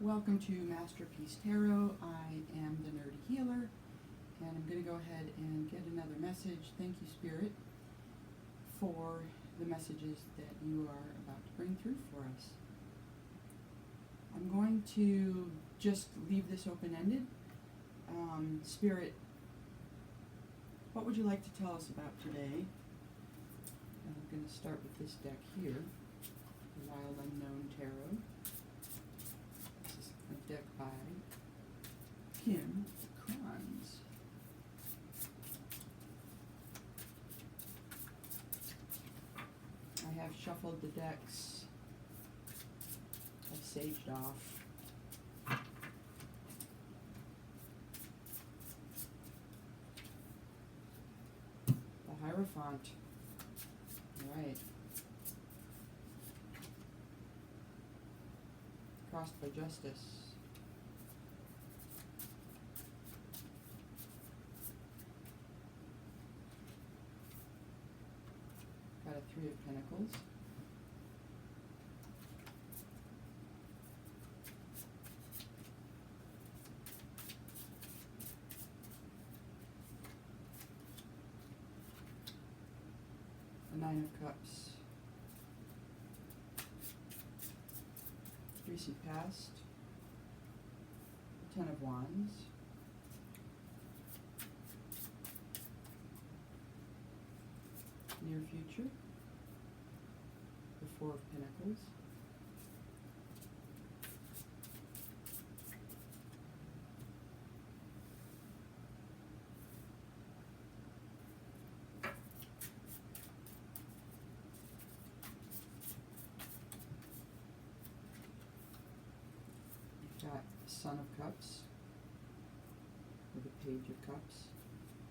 Welcome to Masterpiece Tarot. I am the Nerdy Healer, and I'm going to go ahead and get another message. Thank you, Spirit, for the messages that you are about to bring through for us. I'm going to just leave this open-ended. Spirit, what would you like to tell us about today? I'm going to start with this deck here, the Wild Unknown Tarot. This is a deck by Kim Kranz. I have shuffled the decks. I've saged off. The Hierophant. All right. Crossed by Justice. Got a Three of Pentacles. The Nine of Cups. Recent past. The Ten of Wands. Near future. The Four of Pentacles. You've got Son of Cups, with the Page of Cups.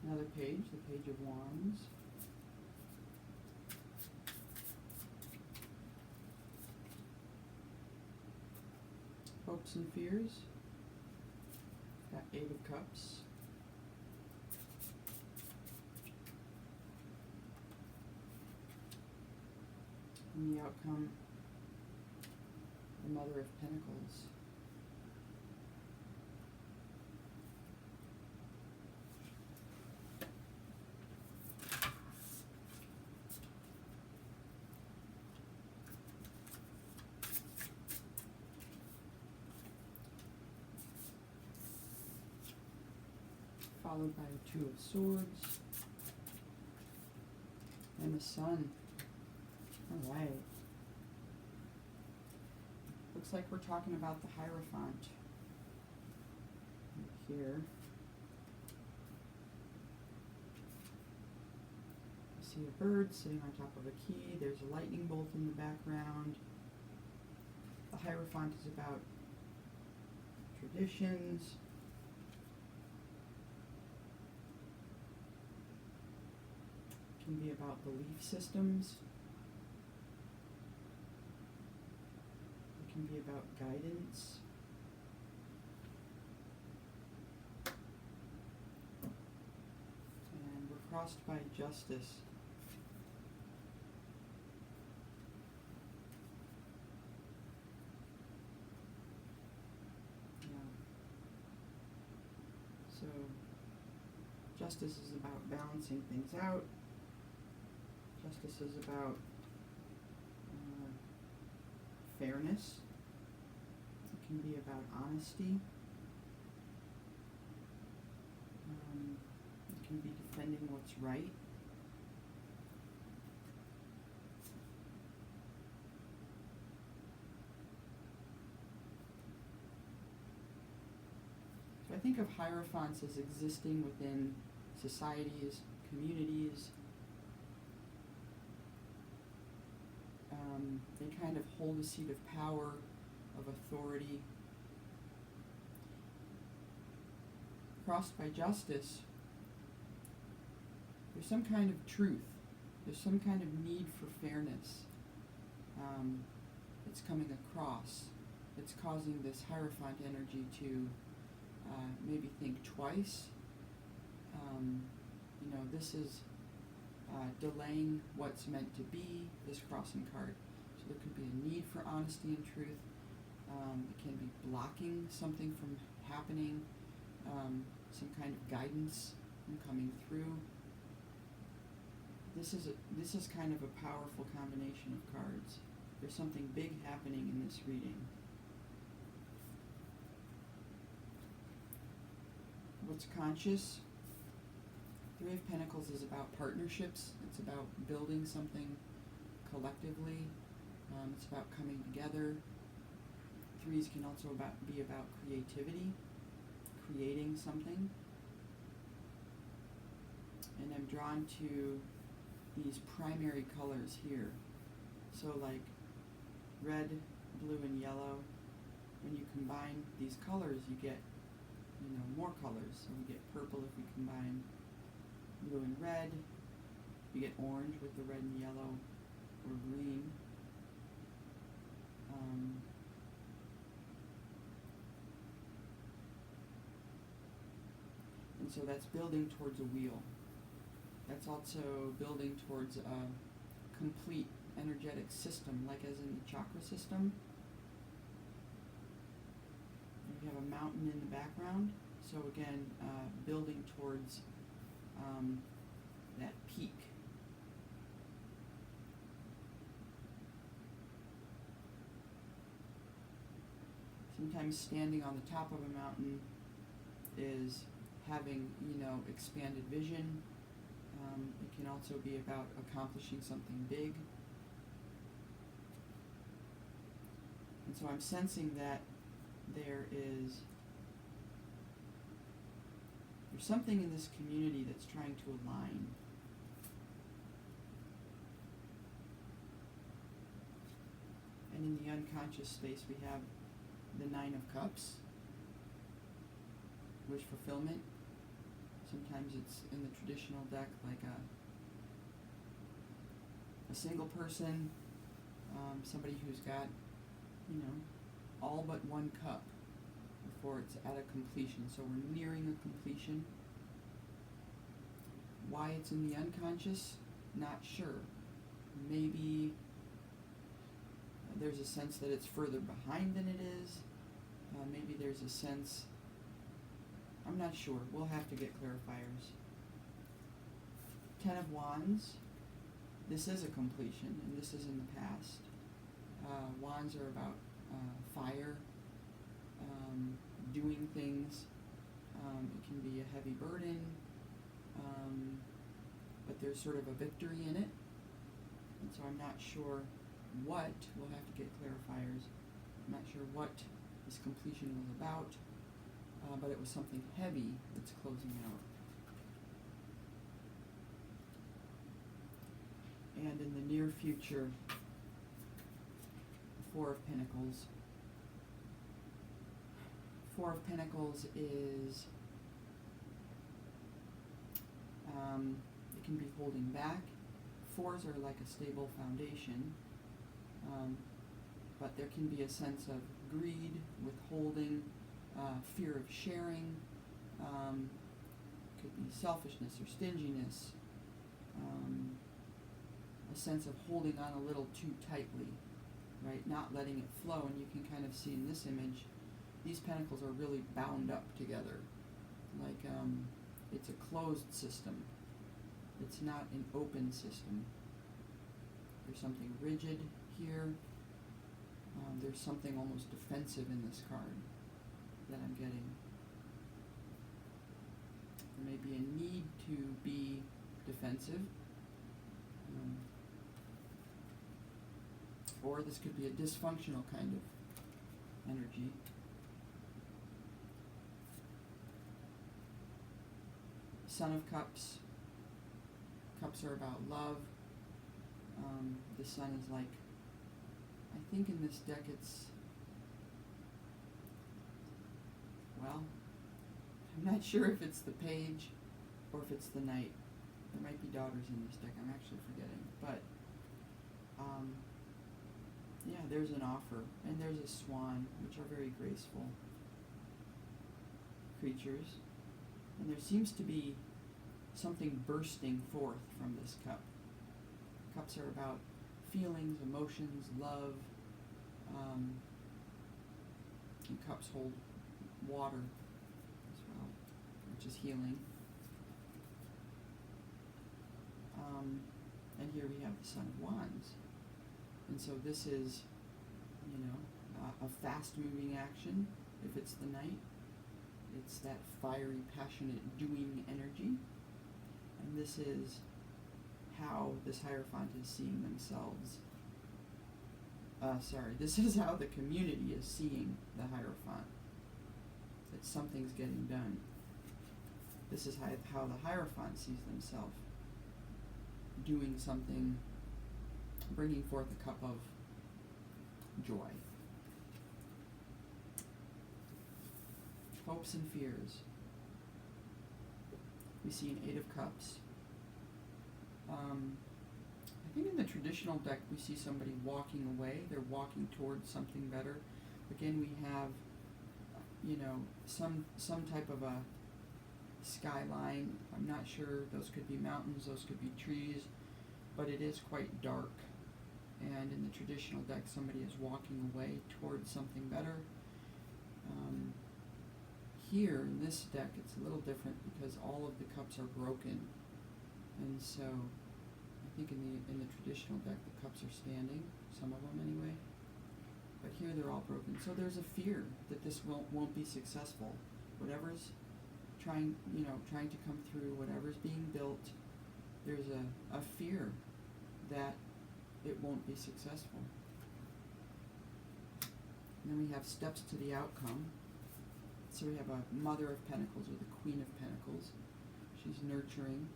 Another page, the Page of Wands. Hopes and Fears. Got Eight of Cups. And the outcome, the Mother of Pentacles. Followed by the Two of Swords and the Sun. All right. Looks like we're talking about the Hierophant right here. I see a bird sitting on top of a key. There's a lightning bolt in the background. The Hierophant is about traditions. Can be about belief systems. It can be about guidance. And we're crossed by Justice. Yeah. So Justice is about balancing things out. Justice is about fairness. It can be about honesty. It can be defending what's right. So I think of Hierophants as existing within societies, communities. They kind of hold a seat of power, of authority. Crossed by Justice, there's some kind of truth. There's some kind of need for fairness. It's coming across. It's causing this Hierophant energy to maybe think twice. This is delaying what's meant to be, this crossing card. So there could be a need for honesty and truth. It can be blocking something from happening, some kind of guidance from coming through. This is kind of a powerful combination of cards. There's something big happening in this reading. What's conscious? Three of Pentacles is about partnerships. It's about building something collectively. It's about coming together. Threes can also be about creativity, creating something. And I'm drawn to these primary colors here. So like red, blue, and yellow. When you combine these colors, you get, more colors. So we get purple if we combine blue and red. You get orange with the red and yellow, or green. And so that's building towards a wheel. That's also building towards a complete energetic system, like as in the chakra system. You have a mountain in the background. So again, building towards that peak. Sometimes standing on the top of a mountain is having, expanded vision. It can also be about accomplishing something big. And so I'm sensing that there's something in this community that's trying to align. And in the unconscious space, we have the Nine of Cups, wish fulfillment. Sometimes it's in the traditional deck like a single person, somebody who's got, all but one cup before it's at a completion. So we're nearing a completion. Why it's in the unconscious, not sure. Maybe there's a sense that it's further behind than it is. Maybe there's a sense, I'm not sure. We'll have to get clarifiers. Ten of Wands. This is a completion, and this is in the past. Wands are about fire, doing things. It can be a heavy burden, but there's sort of a victory in it. And so I'm not sure what, we'll have to get clarifiers. I'm not sure what this completion was about, but it was something heavy that's closing out. And in the near future, Four of Pentacles. Four of Pentacles is, it can be holding back. Fours are like a stable foundation, but there can be a sense of greed, withholding, fear of sharing, could be selfishness or stinginess, a sense of holding on a little too tightly, right? Not letting it flow. And you can kind of see in this image, these pentacles are really bound up together. Like it's a closed system. It's not an open system. There's something rigid here. There's something almost defensive in this card that I'm getting. There may be a need to be defensive. Or this could be a dysfunctional kind of energy. Son of Cups. Cups are about love. The Sun is like, I think in this deck it's, well, I'm not sure if it's the Page or if it's the Knight. There might be daughters in this deck, I'm actually forgetting. But, yeah, there's an offer. And there's a swan, which are very graceful creatures. And there seems to be something bursting forth from this cup. Cups are about feelings, emotions, love, And cups hold water as well, which is healing. And here we have the Son of Wands. And so this is, you know, a fast-moving action if it's the Knight. It's that fiery, passionate, doing energy. And this is how this Hierophant is seeing themselves. This is how the community is seeing the Hierophant. That something's getting done. This is how the Hierophant sees themselves. Doing something, bringing forth a cup of joy. Hopes and fears. We see an Eight of Cups. I think in the traditional deck we see somebody walking away. They're walking towards something better. Again, we have, you know, some type of a skyline. I'm not sure. Those could be mountains. Those could be trees. But it is quite dark. And in the traditional deck, somebody is walking away towards something better. Here in this deck, it's a little different because all of the cups are broken, and so I think in the traditional deck the cups are standing, some of them anyway. But here they're all broken. So there's a fear that this won't be successful. Whatever's trying to come through, whatever's being built, there's a fear that it won't be successful. And then we have steps to the outcome. So we have a Mother of Pentacles or the Queen of Pentacles. She's nurturing,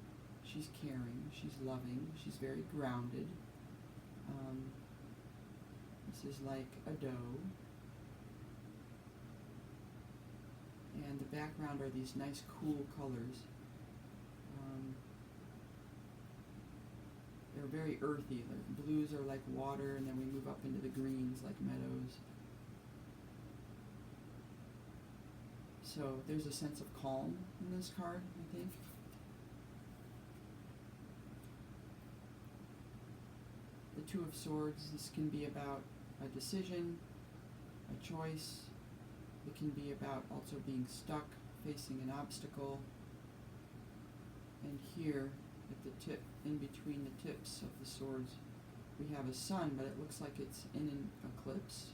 she's caring, she's loving, she's very grounded. This is like a doe. And the background are these nice cool colors. They're very earthy. The blues are like water, and then we move up into the greens like meadows. So there's a sense of calm in this card, I think. The Two of Swords, this can be about a decision, a choice. It can be about also being stuck, facing an obstacle. And here, at the tip, in between the tips of the swords, we have a sun, but it looks like it's in an eclipse,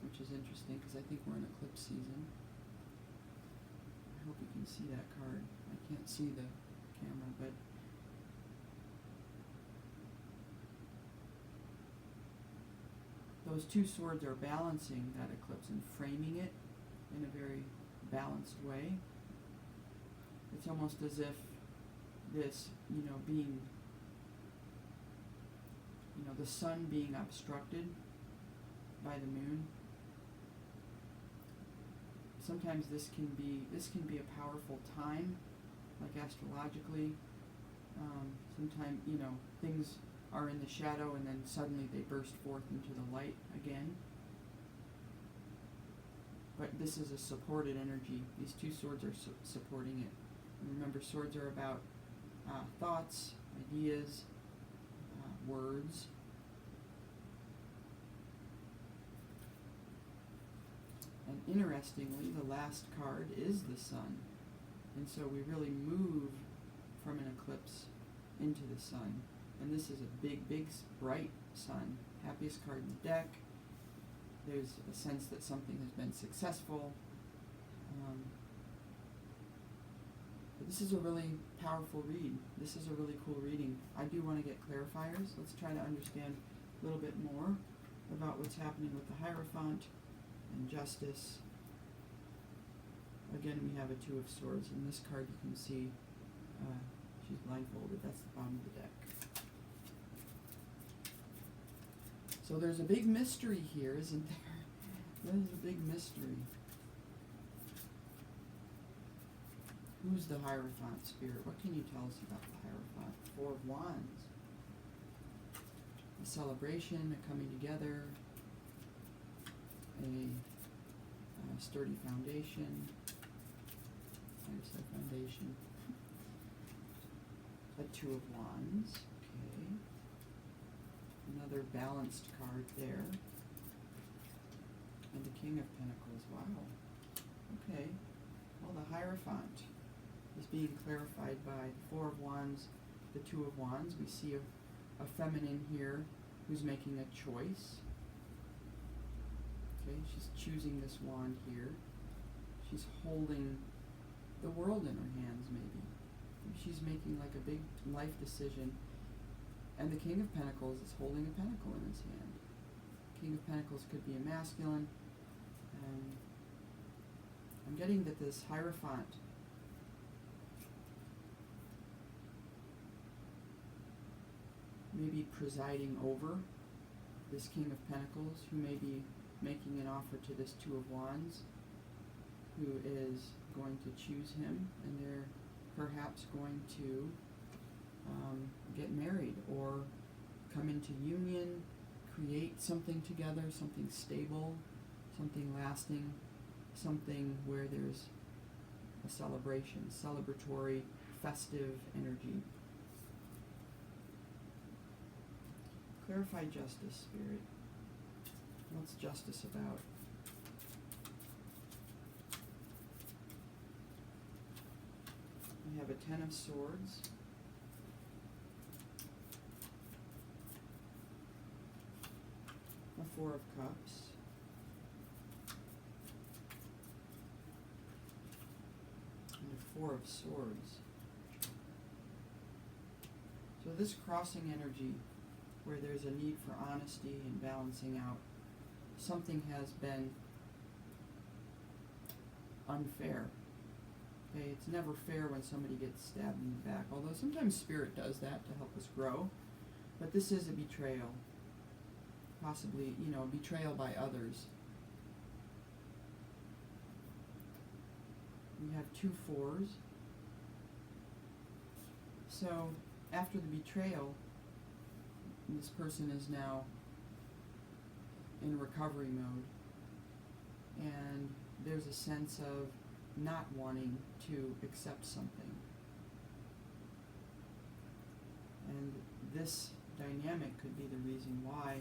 which is interesting because I think we're in eclipse season. I hope you can see that card. I can't see the camera, but those two swords are balancing that eclipse and framing it in a very balanced way. It's almost as if this, being, the sun being obstructed by the moon. Sometimes this can be a powerful time, like astrologically. Sometimes, things are in the shadow and then suddenly they burst forth into the light again. But this is a supported energy. These two swords are supporting it. And remember, swords are about thoughts, ideas, words. And interestingly, the last card is the sun. And so we really move from an eclipse into the sun. And this is a big, big, bright sun. Happiest card in the deck. There's a sense that something has been successful. But this is a really powerful read. This is a really cool reading. I do want to get clarifiers. Let's try to understand a little bit more about what's happening with the Hierophant and Justice. Again, we have a Two of Swords. In this card, you can see she's blindfolded. That's the bottom of the deck. So there's a big mystery here, isn't there? There's a big mystery. Who's the Hierophant spirit? What can you tell us about the Hierophant? Four of Wands. A celebration, a coming together, a sturdy foundation. There's the foundation. A Two of Wands. Okay. Another balanced card there. And the King of Pentacles. Wow. Okay. Well, the Hierophant is being clarified by the Four of Wands, the Two of Wands. We see a feminine here who's making a choice. Okay, she's choosing this wand here. She's holding the world in her hands, maybe. She's making like a big life decision. And the King of Pentacles is holding a pentacle in his hand. King of Pentacles could be a masculine. I'm getting that this Hierophant may be presiding over this King of Pentacles, who may be making an offer to this Two of Wands, who is going to choose him, and they're perhaps going to get married or come into union, create something together, something stable, something lasting, something where there's a celebration, celebratory, festive energy. Clarify justice, Spirit. What's justice about? We have a Ten of Swords. A Four of Cups. And a Four of Swords. So this crossing energy, where there's a need for honesty and balancing out, something has been unfair. Okay, it's never fair when somebody gets stabbed in the back, although sometimes Spirit does that to help us grow. But this is a betrayal. Possibly, betrayal by others. We have two fours. So, after the betrayal, this person is now in recovery mode, and there's a sense of not wanting to accept something. And this dynamic could be the reason why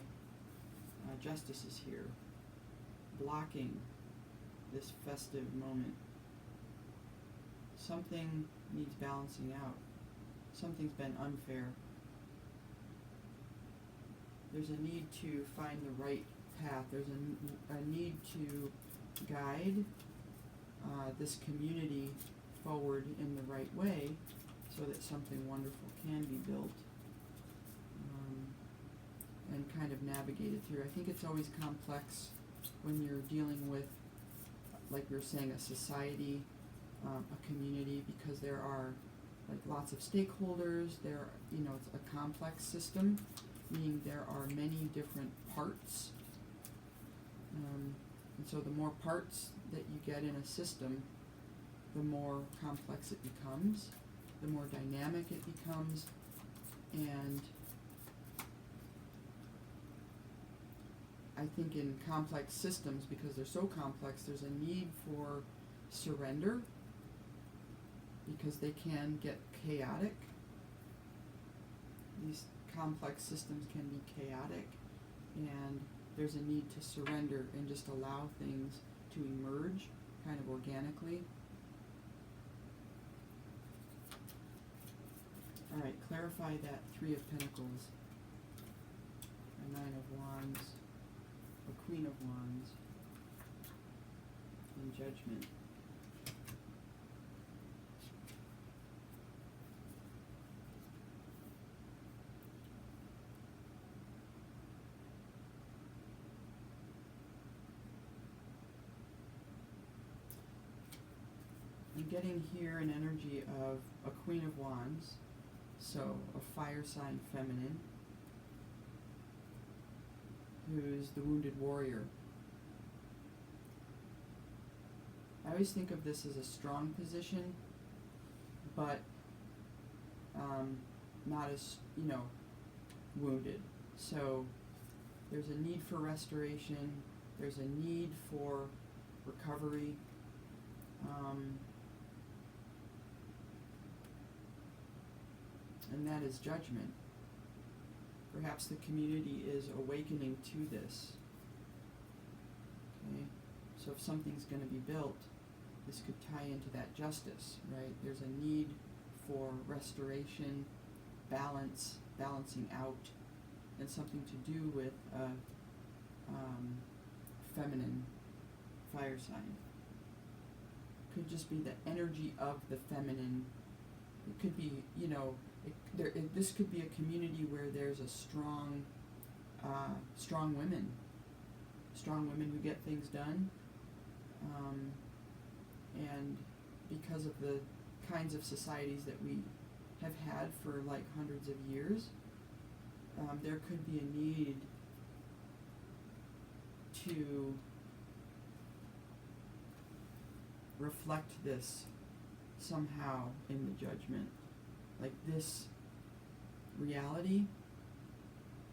justice is here, blocking this festive moment. Something needs balancing out. Something's been unfair. There's a need to find the right path. There's a need to guide this community forward in the right way so that something wonderful can be built and kind of navigated through. I think it's always complex when you're dealing with, like we were saying, a society, a community, because there are like lots of stakeholders. It's a complex system, meaning there are many different parts. And so the more parts that you get in a system, the more complex it becomes, the more dynamic it becomes, and I think in complex systems, because they're so complex, there's a need for surrender, because they can get chaotic. These complex systems can be chaotic, and there's a need to surrender and just allow things to emerge kind of organically. All right, clarify that Three of Pentacles, a Nine of Wands, a Queen of Wands, and Judgment. I'm getting here an energy of a Queen of Wands, so a fire sign feminine, who's the wounded warrior. I always think of this as a strong position, but not as, wounded. So there's a need for restoration, there's a need for recovery. And that is judgment. Perhaps the community is awakening to this. Okay, so if something's going to be built, this could tie into that justice, right? There's a need for restoration, balance, balancing out, and something to do with feminine fire sign. Could just be the energy of the feminine. It could be, this could be a community where there's a strong women who get things done, and because of the kinds of societies that we have had for like hundreds of years, there could be a need to reflect this somehow in the judgment. Like this reality,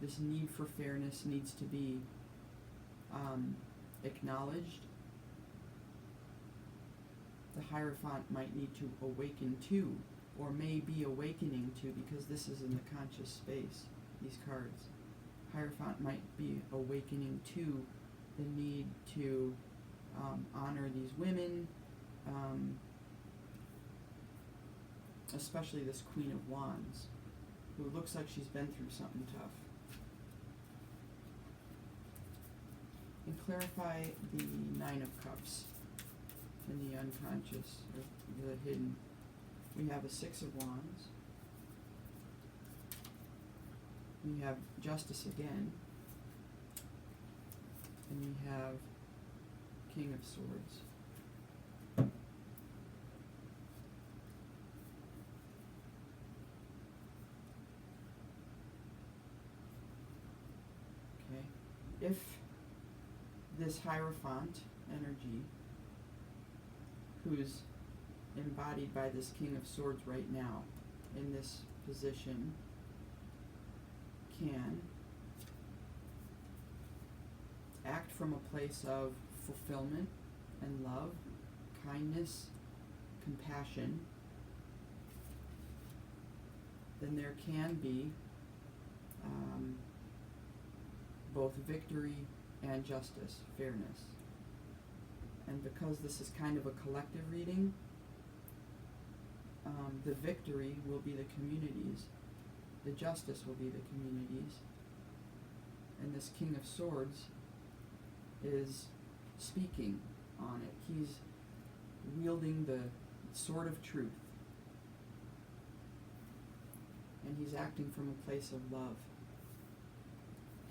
this need for fairness needs to be acknowledged. The Hierophant might need to awaken to, or may be awakening to, because this is in the conscious space, these cards. Hierophant might be awakening to the need to honor these women, especially this Queen of Wands, who looks like she's been through something tough. And clarify the Nine of Cups in the unconscious, or the hidden. We have a Six of Wands. We have Justice again. And we have King of Swords. Okay. If this Hierophant energy, who's embodied by this King of Swords right now in this position, can act from a place of fulfillment and love, kindness, compassion, then there can be both victory and justice, fairness. And because this is kind of a collective reading, the victory will be the communities, the justice will be the communities, and this King of Swords is speaking on it. He's wielding the sword of truth, and he's acting from a place of love.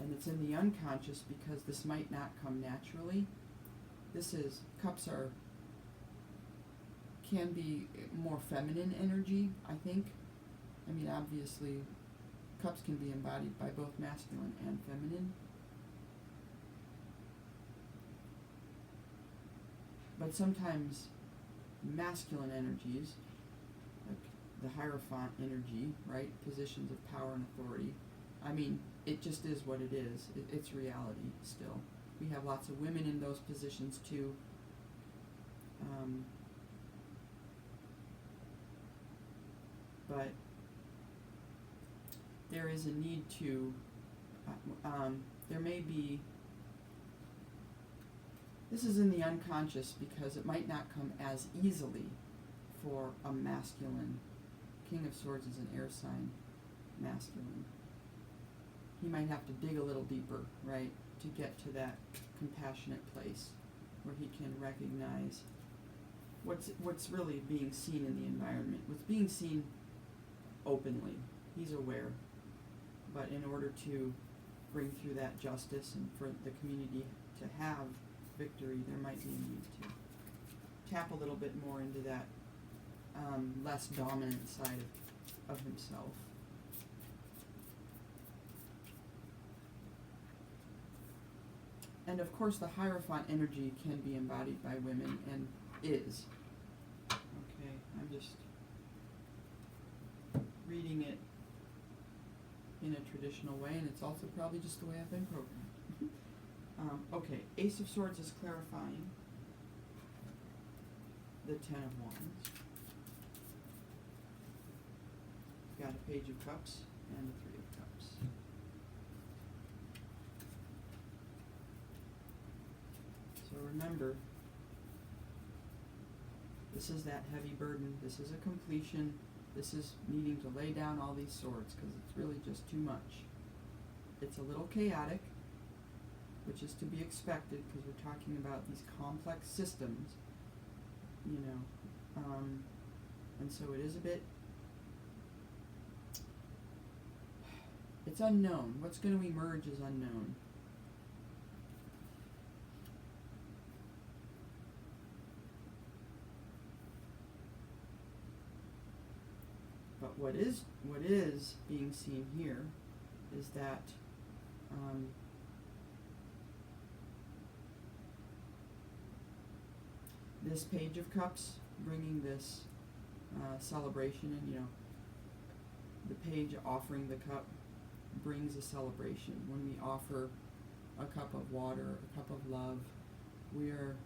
And it's in the unconscious because this might not come naturally. Cups can be more feminine energy, I think. I mean, obviously, cups can be embodied by both masculine and feminine. But sometimes masculine energies, like the Hierophant energy, right? Positions of power and authority. I mean, it just is what it is. It's reality still. We have lots of women in those positions too. But there is a need to, there may be, this is in the unconscious because it might not come as easily for a masculine. King of Swords is an air sign, masculine. He might have to dig a little deeper, right, to get to that compassionate place where he can recognize what's really being seen in the environment. What's being seen openly, he's aware. But in order to bring through that justice and for the community to have victory, there might be a need to tap a little bit more into that less dominant side of himself. And of course the Hierophant energy can be embodied by women and is. Okay, I'm just reading it in a traditional way, and it's also probably just the way I've been programmed. Okay, Ace of Swords is clarifying the Ten of Wands. Got a Page of Cups and a Three of Cups. So remember, this is that heavy burden. This is a completion. This is needing to lay down all these swords because it's really just too much. It's a little chaotic, which is to be expected because we're talking about these complex systems, you know, and so it is a bit, it's unknown. What's going to emerge is unknown. But what is being seen here is that this Page of Cups, bringing this celebration in, you know, the page offering the cup brings a celebration. When we offer a cup of water, a cup of love, we are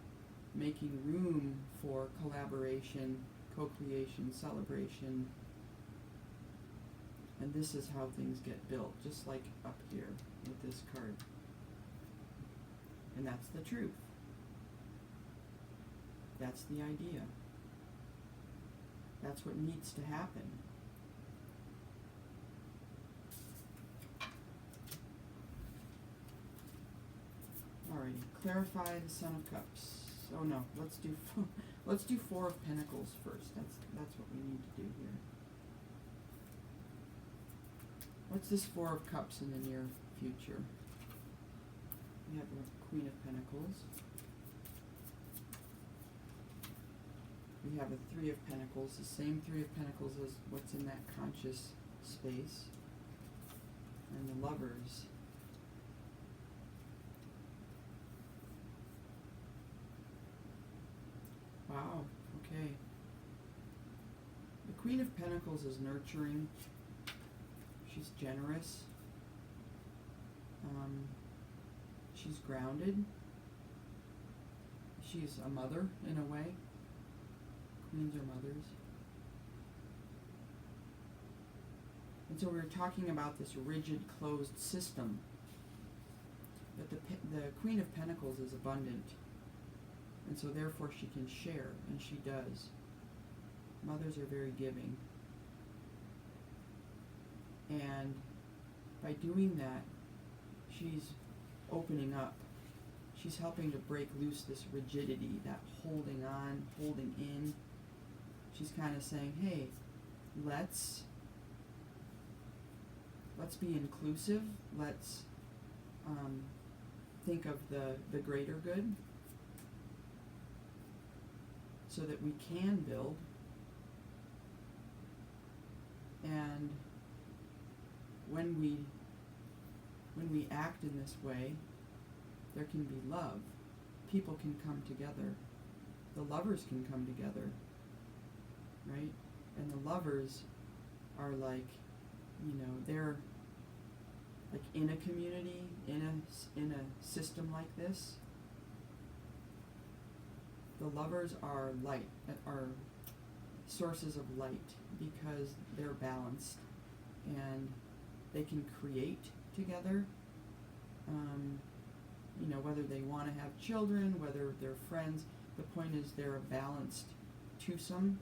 making room for collaboration, co-creation, celebration. And this is how things get built, just like up here with this card. And that's the truth. That's the idea. That's what needs to happen. Alrighty, clarify the Son of Cups. Oh no, let's do Four of Pentacles first. That's what we need to do here. What's this Four of Cups in the near future? We have a Queen of Pentacles. We have a Three of Pentacles, the same Three of Pentacles as what's in that conscious space. And the Lovers. Wow, okay. The Queen of Pentacles is nurturing. She's generous. She's grounded. She's a mother in a way. Queens are mothers. And so we're talking about this rigid, closed system. But the Queen of Pentacles is abundant. And so therefore she can share, and she does. Mothers are very giving. And by doing that, she's opening up. She's helping to break loose this rigidity, that holding on, holding in. She's kind of saying, hey, let's be inclusive. Let's think of the greater good so that we can build. And when we act in this way, there can be love. People can come together. The lovers can come together, right? And the lovers are like, you know, they're like in a community, in a system like this. The lovers are light, are sources of light because they're balanced and they can create together. You know, whether they want to have children, whether they're friends, the point is they're a balanced twosome.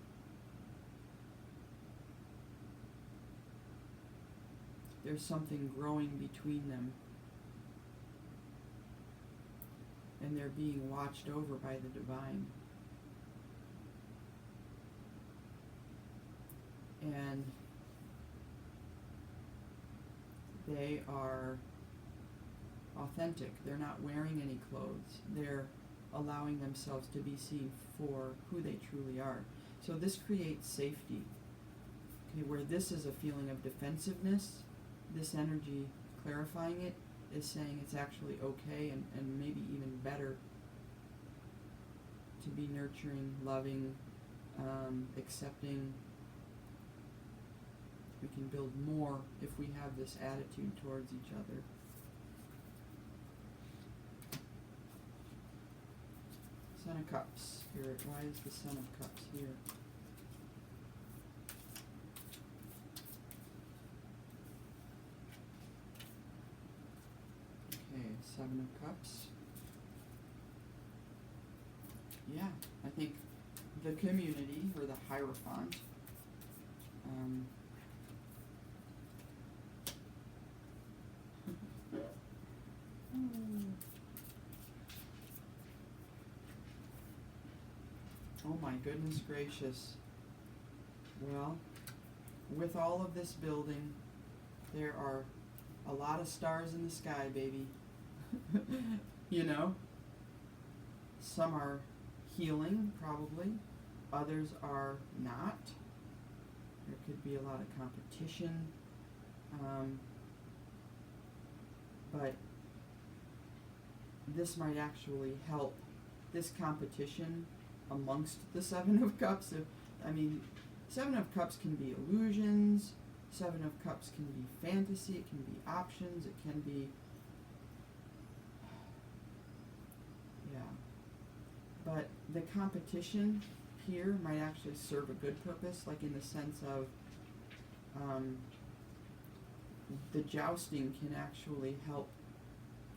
There's something growing between them. And they're being watched over by the divine. And they are authentic. They're not wearing any clothes. They're allowing themselves to be seen for who they truly are. So this creates safety. Okay, where this is a feeling of defensiveness, this energy clarifying it is saying it's actually okay and maybe even better to be nurturing, loving, accepting. We can build more if we have this attitude towards each other. Son of Cups, Spirit. Why is the Son of Cups here? Okay, Seven of Cups. yeah, I think the community, or the Hierophant, oh my goodness gracious. Well, with all of this building, there are a lot of stars in the sky, baby. You know? Some are healing, probably. Others are not. There could be a lot of competition. But this might actually help this competition amongst the Seven of Cups. Seven of Cups can be illusions. Seven of Cups can be fantasy. It can be options. It can be... yeah. But the competition here might actually serve a good purpose, like in the sense of the jousting can actually help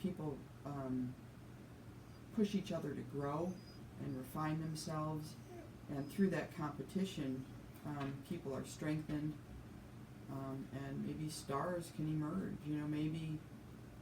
people push each other to grow and refine themselves, and through that competition people are strengthened, and maybe stars can emerge. Maybe